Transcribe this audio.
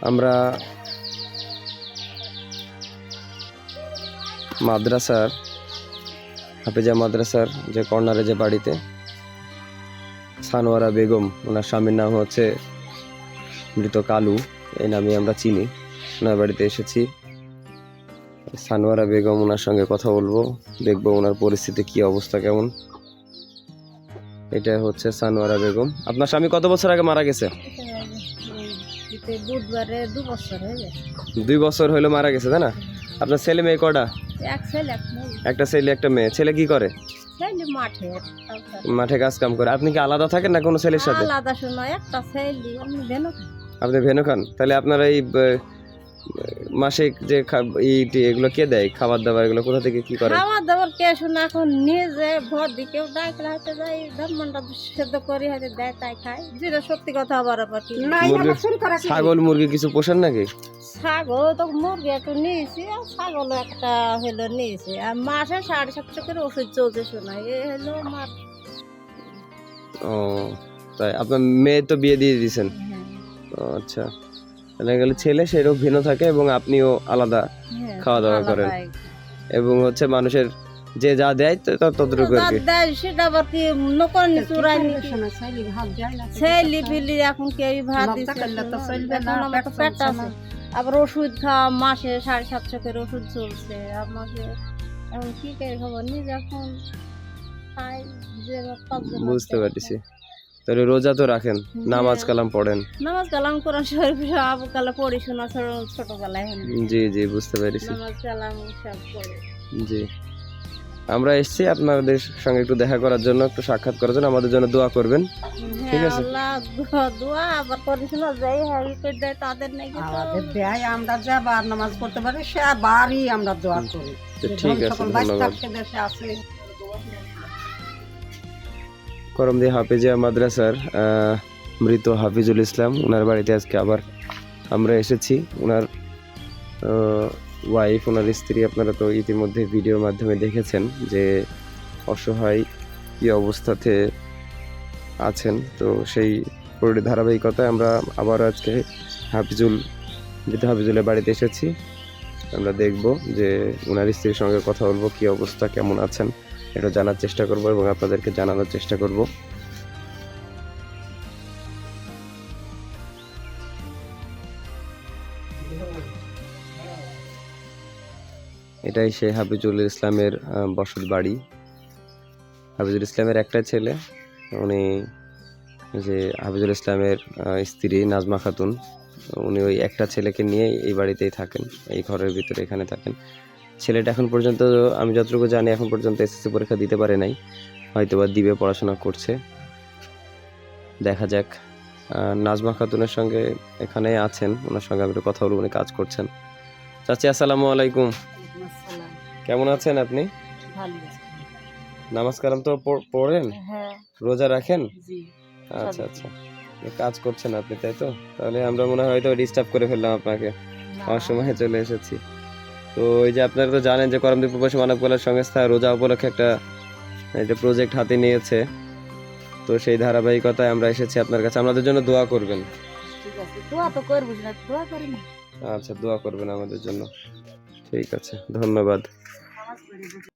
আমরা মাদ্রাসার হাফেজা মাদ্রাসার যে কর্নারে যে বাড়িতে সানোয়ারা বেগম, ওনার স্বামীর নাম হচ্ছে মৃত কালু, এই নামে আমরা চিনি। ওনার বাড়িতে এসেছি। সানোয়ারা বেগম, ওনার সঙ্গে কথা বলবো, দেখবো ওনার পরিস্থিতি কি অবস্থা কেমন। এটা হচ্ছে সানোয়ারা বেগম। আপনার স্বামী কত বছর আগে মারা গেছে? বুধবারে 2 বছর হয়ে গেছে। 2 বছর হলো মারা গেছে, তাই না? আপনার ছেলে মেয়ে কটা? এক ছেলে এক মেয়ে। একটা ছেলে একটা মেয়ে। ছেলে কি করে? ছেলে মাঠে মাঠে কাজ কাম করে। আপনি কি আলাদা থাকেন না কোনো ছেলের সাথে? আলাদা শোনা একটা ছেলে, আমি ভেনো খাই। আপনি ভেনু খান? তাহলে আপনারা এই মাসিক যে এগুলো কে দেয়, খাবার দাবার এগুলো কোথা থেকে কি করে? খাবার দাবার কে শোনা এখন নিজে ভর দিয়ে কেউ ডাকলে হাতে যাই ধানমন্ডা সেদ্ধ করি হাতে দেয় তাই খাই। যেটা সত্যি কথা আবার কি ছাগল মুরগি কিছু পোষেন নাকি? ছাগল তো মুরগি একটু নিয়েছি, আর ছাগল একটা হলো নিয়েছি, আর মাসে 750 করে ওষুধ চলছে শোনা। এ হলো আমার। ও তাই, আপনার মেয়ে তো বিয়ে দিয়ে দিয়েছেন? হ্যাঁ। ও আচ্ছা, তাহলে গেলে ছেলে সেরও ভিন্ন থাকে এবং আপনিও আলাদা হ্যাঁ, খাওয়া দাওয়া করেন, আলাদাই। এবং হচ্ছে মানুষের যে যা দেয় ততটুকু আর কি। দেয় সেটা আবার কি নকরনি চুরাই ছেলি বিলি এখন কেউ ভাত দিচ্ছে, এখন আমার তো পেট আছে। আবার ওষুধ খাওয়া মাসে 750 করে ওষুধ চলছে আমাকে। এখন কি করে খাবো নিজে এখন খাই যে বুঝতে পারছি। তাহলে রোজা তো রাখেন, নামাজ কালাম পড়েন? নামাজ কালাম কোরআন শরীফ আবু কালা পড়ি শোনা ছোটবেলায়। জি জি, বুঝতে পেরেছি। নামাজ কালাম সব পড়ে। জি, আমরা এসেছি আপনাদের সঙ্গে একটু দেখা করার জন্য, একটু সাক্ষাৎ করার জন্য। আমাদের জন্য দোয়া করবেন, ঠিক আছে? আল্লাহ দোয়া আবার করেছিল যাই হ্যারি করে দেয় তাদের নাকি আমাদের দেয়, আমরা যা বার নামাজ পড়তে পারি সে বারই আমরা দোয়া করি। ঠিক আছে, ধন্যবাদ। দেশে আছে করমদি হাফিজিয়া মাদ্রাসার মৃত হাফিজুল ইসলাম, ওনার বাড়িতে আজকে আবার আমরা এসেছি। ওনার ওয়াইফ, ওনার স্ত্রী, আপনারা তো ইতিমধ্যে ভিডিওর মাধ্যমে দেখেছেন যে অসহায় কী অবস্থাতে আছেন। তো সেই ধারাবাহিকতায় আমরা আবার আজকে মৃত হাফিজুলের বাড়িতে এসেছি। আমরা দেখব যে ওনার স্ত্রীর সঙ্গে কথা বলবো, কী অবস্থা, কেমন আছেন এটা জানার চেষ্টা করব এবং আপনাদেরকে জানানোর চেষ্টা করব। এটাই সেই হাফিজুল ইসলামের বসত বাড়ি। হাফিজুল ইসলামের একটা ছেলে, উনি যে হাফিজুল ইসলামের স্ত্রী নাজমা খাতুন, উনি ওই একটা ছেলেকে নিয়ে এই বাড়িতেই থাকেন, এই ঘরের ভিতরে এখানে থাকেন। ছেলেটা এখন পর্যন্ত, আমি যতটুকু জানি, এখন পর্যন্ত এসএসসি পরীক্ষা দিতে পারে নাই, হয়তোবা দিবে, পড়াশোনা করছে, দেখা যাক। নাজমা খাতুনের সঙ্গে এখানে আছেন, ওনার সঙ্গে আমি একটু কথা বলবো, উনি কাজ করছেন। চাচি আসসালামু আলাইকুম, কেমন আছেন আপনি? নামাজ কালাম তো পড়েন, হ্যাঁ রোজা রাখেন? জি। আচ্ছা আচ্ছা, কাজ করছেন আপনি, তাই তো? তাহলে আমরা মনে হয় হয়তো ডিস্টার্ব করে ফেললাম আপনাকে, অসময়ে চলে এসেছি। তো এই যে আপনারা তো জানেন যে করমদি প্রবাসী মানব কল্যাণ সংস্থা রোজা উপলক্ষে একটা প্রজেক্ট হাতে নিয়েছে। তো সেই ধারাবাহিকতায় আমরা এসেছি আপনার কাছে, আমাদের জন্য দোয়া করবেন। ঠিক আছে, দোয়া তো করব না, দোয়া করি না। আচ্ছা, দোয়া করবেন আমাদের জন্য, ঠিক আছে, ধন্যবাদ। নামাজ পড়ে বসে।